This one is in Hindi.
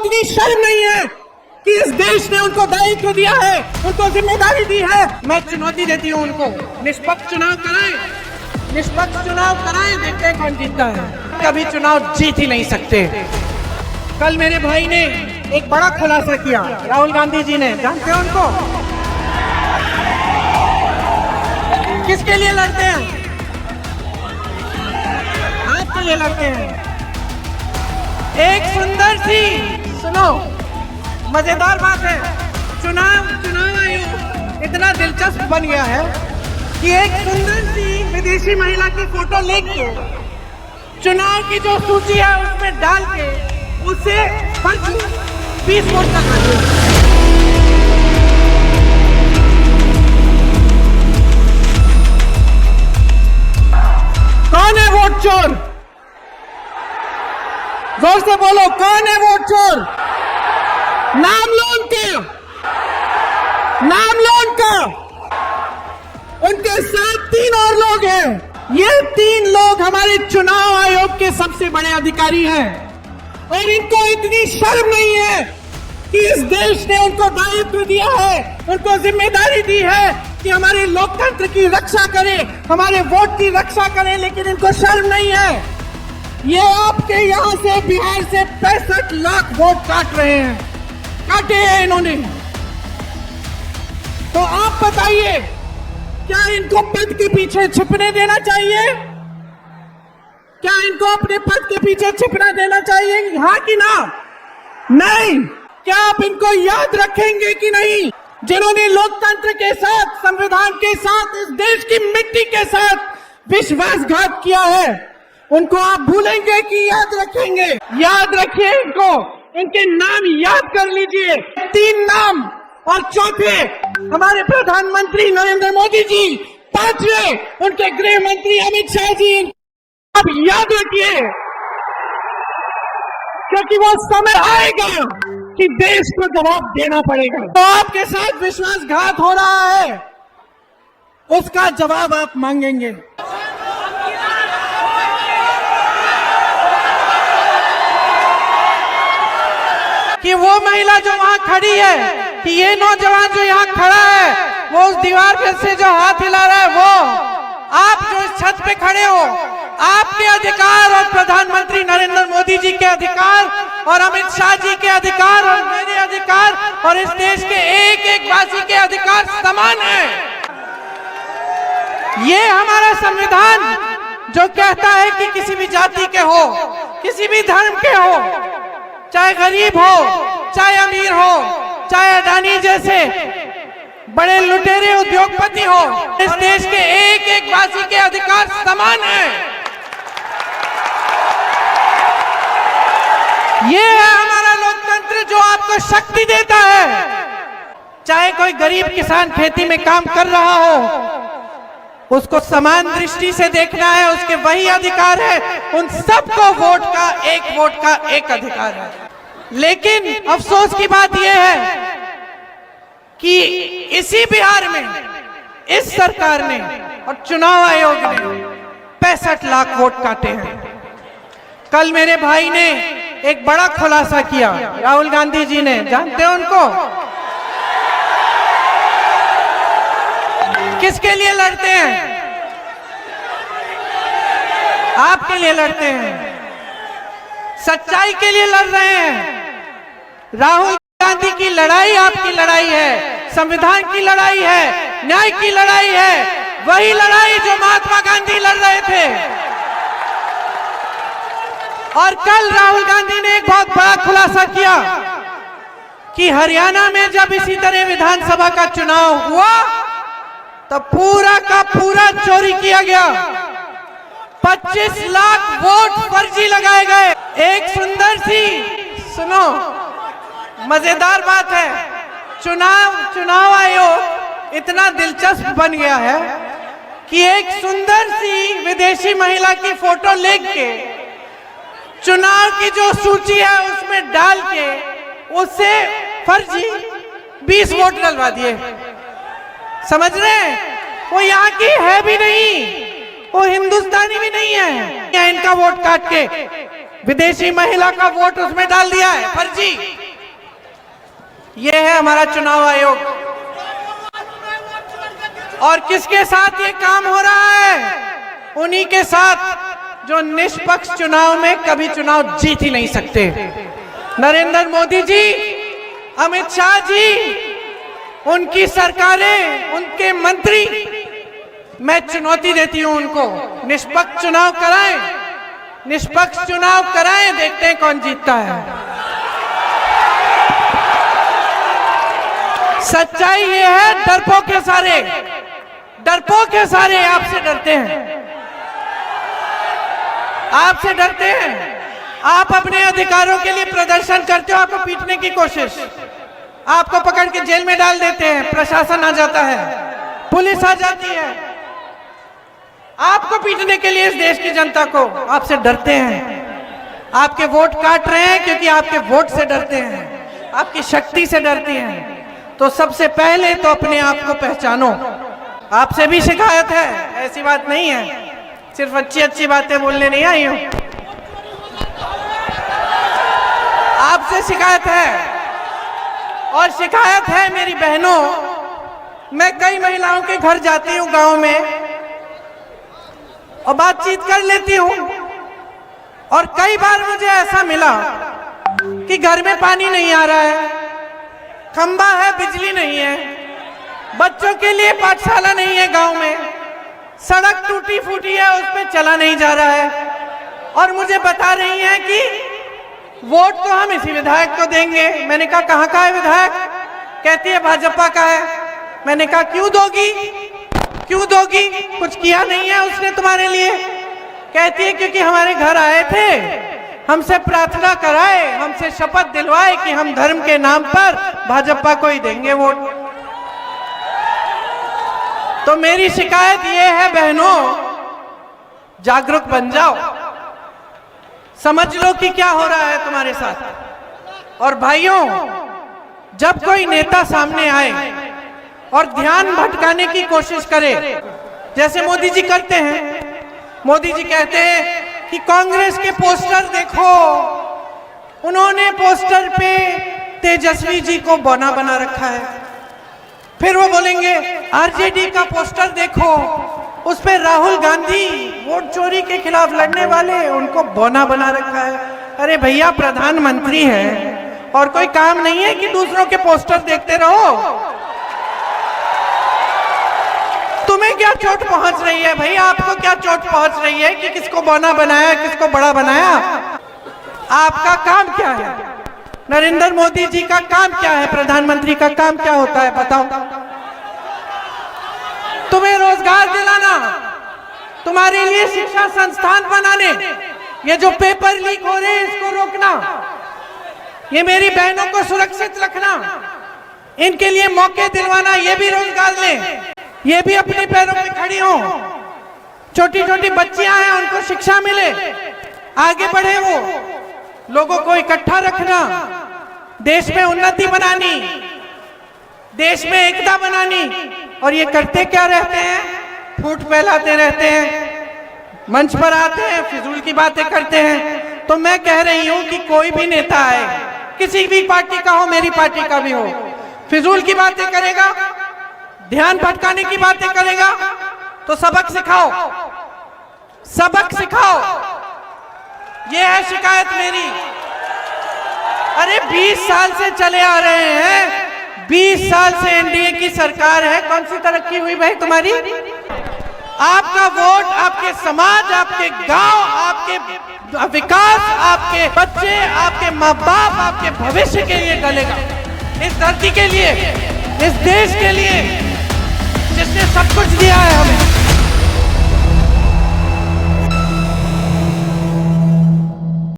इतनी शर्म नहीं है कि इस देश ने उनको दायित्व दिया है, उनको जिम्मेदारी दी है। मैं चुनौती देती हूँ उनको, निष्पक्ष चुनाव कराएं, निष्पक्ष चुनाव कराएं, देखते हैं कौन जीतता है। कभी चुनाव जीत ही नहीं सकते। कल मेरे भाई ने एक बड़ा खुलासा किया, राहुल गांधी जी ने, जानते हैं उनको? किसके लिए लड़ते हैं? आपके लिए लड़ते हैं। एक सुंदर सी, सुनो, मजेदार बात है, चुनाव आयोग इतना दिलचस्प बन गया है कि एक सुंदर सी विदेशी महिला की फोटो लेके चुनाव की जो सूची है उसमें डाल के उसे 20 वोट तक आते हैं। कौन है वोट चोर? जोर से बोलो, कौन है वोट चोर? नाम लो उनके, नाम लो उनका। उनके साथ 3 और लोग हैं। ये 3 लोग हमारे चुनाव आयोग के सबसे बड़े अधिकारी हैं और इनको इतनी शर्म नहीं है कि इस देश ने उनको दायित्व दिया है, उनको जिम्मेदारी दी है कि हमारे लोकतंत्र की रक्षा करें, हमारे वोट की रक्षा करें, लेकिन इनको शर्म नहीं है। ये आपके यहां से, बिहार से 65 लाख वोट काट रहे हैं, काटे हैं इन्होंने। तो आप बताइए, क्या इनको पद के पीछे छिपने देना चाहिए? क्या इनको अपने पद के पीछे छिपना देना चाहिए, हाँ कि ना? नहीं। क्या आप इनको याद रखेंगे कि नहीं, जिन्होंने लोकतंत्र के साथ, संविधान के साथ, इस देश की मिट्टी के साथ विश्वासघात किया है? उनको आप भूलेंगे कि याद रखेंगे? याद रखिए इनको, इनके नाम याद कर लीजिए, 3 नाम, और चौथे हमारे प्रधानमंत्री नरेंद्र मोदी जी, 5वें उनके गृह मंत्री अमित शाह जी। आप याद रखिए, क्योंकि वो समय आएगा कि देश को जवाब देना पड़ेगा। तो आपके साथ विश्वासघात हो रहा है, उसका जवाब आप मांगेंगे। कि वो महिला जो वहां खड़ी है, कि ये नौजवान जो यहाँ खड़ा है, वो उस दीवार पे से जो हाथ हिला रहा है, वो आप जो इस छत पे खड़े हो, आपके अधिकार और प्रधानमंत्री नरेंद्र मोदी जी के अधिकार और अमित शाह जी के अधिकार और मेरे अधिकार और इस देश के एक एक वासी के अधिकार समान है। ये हमारा संविधान जो कहता है कि किसी भी जाति के हो, किसी भी धर्म के हो, चाहे गरीब हो, चाहे अमीर हो, चाहे अडानी जैसे बड़े लुटेरे उद्योगपति हो, इस देश के एक एक वासी के अधिकार समान है। ये है हमारा लोकतंत्र जो आपको शक्ति देता है। चाहे कोई गरीब किसान खेती में काम कर रहा हो, उसको समान दृष्टि से देखना है, उसके वही अधिकार है। उन सबको वोट का एक अधिकार है। लेकिन अफसोस की बात यह है कि इसी बिहार में इस सरकार ने और चुनाव आयोग ने 65 लाख वोट काटे हैं। कल मेरे भाई ने एक बड़ा खुलासा किया, राहुल गांधी जी ने, जानते हैं उनको? किसके लिए लड़ते हैं? आपके लिए लड़ते हैं, सच्चाई के लिए लड़ रहे हैं। राहुल गांधी की लड़ाई आपकी लड़ाई है, संविधान की लड़ाई है, न्याय की लड़ाई है, वही लड़ाई जो महात्मा गांधी लड़ रहे थे। और कल राहुल गांधी ने एक बहुत बड़ा खुलासा किया कि हरियाणा में जब इसी तरह विधानसभा का चुनाव हुआ तो पूरा का पूरा चोरी किया गया, 25 लाख वोट फर्जी लगाए गए। एक सुंदर सी, सुनो, मजेदार बात है, चुनाव आयोग इतना दिलचस्प बन गया है कि एक सुंदर सी विदेशी महिला की फोटो लेके चुनाव की जो सूची है उसमें डाल के उससे फर्जी 20 वोट डलवा दिए। समझ रहे हैं? वो यहाँ की है भी नहीं, वो हिंदुस्तानी भी नहीं है, इनका वोट काट के विदेशी महिला का वोट उसमें डाल दिया है, फर्जी। ये है हमारा चुनाव आयोग। और किसके साथ ये काम हो रहा है? उन्हीं के साथ जो निष्पक्ष चुनाव में कभी चुनाव जीत ही नहीं सकते। नरेंद्र मोदी जी, अमित शाह जी, उनकी सरकारें, उनके मंत्री, मैं चुनौती देती हूं उनको, निष्पक्ष चुनाव कराएं, निष्पक्ष चुनाव कराएं, देखते हैं कौन जीतता है। सच्चाई ये है, डरपोक के सारे आपसे डरते हैं, आपसे डरते हैं। आप अपने अधिकारों के लिए प्रदर्शन करते हो, आपको पीटने की कोशिश, आपको पकड़ के जेल में डाल देते हैं, प्रशासन आ जाता है, पुलिस आ जाती है, आपको पीटने के लिए इस देश की जनता को, आपसे डरते हैं। आपके वोट काट रहे हैं क्योंकि आपके वोट से डरते हैं, आपकी शक्ति से डरते हैं। तो सबसे पहले तो अपने आप को पहचानो। आपसे भी शिकायत है, ऐसी बात नहीं है, सिर्फ अच्छी अच्छी बातें बोलने नहीं आई हूं। आपसे शिकायत है, और शिकायत है मेरी बहनों। मैं कई महिलाओं के घर जाती हूं गांव में और बातचीत कर लेती हूं, और कई बार मुझे ऐसा मिला कि घर में पानी नहीं आ रहा है, खंबा है, बिजली नहीं है, बच्चों के लिए पाठशाला नहीं है गांव में, सड़क टूटी फूटी है, उस पे चला नहीं जा रहा है, और मुझे बता रही हैं कि वोट तो हम इसी विधायक को देंगे। मैंने कहा कहाँ का है विधायक? कहती है भाजपा का है। मैंने कहा क्यों दोगी, क्यों दोगी, कुछ किया नहीं है उसने तुम्हारे लिए? कहती है क्योंकि हमारे घर आए थे, हमसे प्रार्थना कराए, हमसे शपथ दिलवाए कि हम धर्म के नाम पर भाजपा को ही देंगे वोट। तो मेरी शिकायत ये है बहनों, जागरूक बन जाओ, समझ लो कि क्या हो रहा है तुम्हारे साथ। और भाइयों, जब कोई नेता सामने आए और ध्यान भटकाने की कोशिश करे, जैसे मोदी जी करते हैं, मोदी जी कहते हैं कि कांग्रेस के पोस्टर देखो, उन्होंने पोस्टर पे तेजस्वी जी को बौना बना रखा है। फिर वो बोलेंगे आरजेडी का पोस्टर देखो, उस पे राहुल गांधी वोट चोरी के खिलाफ लड़ने वाले, उनको बौना बना रखा है। अरे भैया, प्रधानमंत्री है और कोई काम नहीं है कि दूसरों के पोस्टर देखते रहो? तुम्हें क्या चोट पहुंच रही है भाई? आपको क्या चोट पहुंच रही है कि किसको बौना बनाया, किसको बड़ा बनाया? आपका काम क्या है? नरेंद्र मोदी जी का काम क्या है? प्रधानमंत्री का काम क्या होता है बताओ? तुम्हें रोजगार दिलाना, तुम्हारे लिए शिक्षा संस्थान बनाने, ये जो पेपर लीक हो रहे हैं इसको रोकना, ये मेरी बहनों को सुरक्षित रखना, इनके लिए मौके दिलवाना, ये भी रोजगार लें, ये भी अपने पैरों पे खड़ी हो। छोटी छोटी बच्चियां हैं, उनको शिक्षा मिले, आगे बढ़े, वो लोगों को इकट्ठा रखना, देश में उन्नति बनानी, देश में एकता बनानी। और ये करते क्या रहते हैं? फूट फैलाते रहते हैं, मंच पर आते हैं, फिजूल की बातें करते हैं। तो मैं कह रही हूं कि कोई भी नेता आए, किसी भी पार्टी का हो, मेरी पार्टी का भी हो, फिजूल की बातें करेगा, ध्यान भटकाने की बातें करेगा, तो सबक सिखाओ, सबक सिखाओ। ये है शिकायत मेरी। अरे 20 साल से चले आ रहे हैं, 20 साल से एनडीए की सरकार है, कौन सी तरक्की हुई भाई तुम्हारी? आपका वोट आपके समाज, आपके गांव, आपके विकास, आपके बच्चे, आपके माँ बाप, आपके भविष्य के लिए डलेगा, इस धरती के लिए, इस देश के लिए।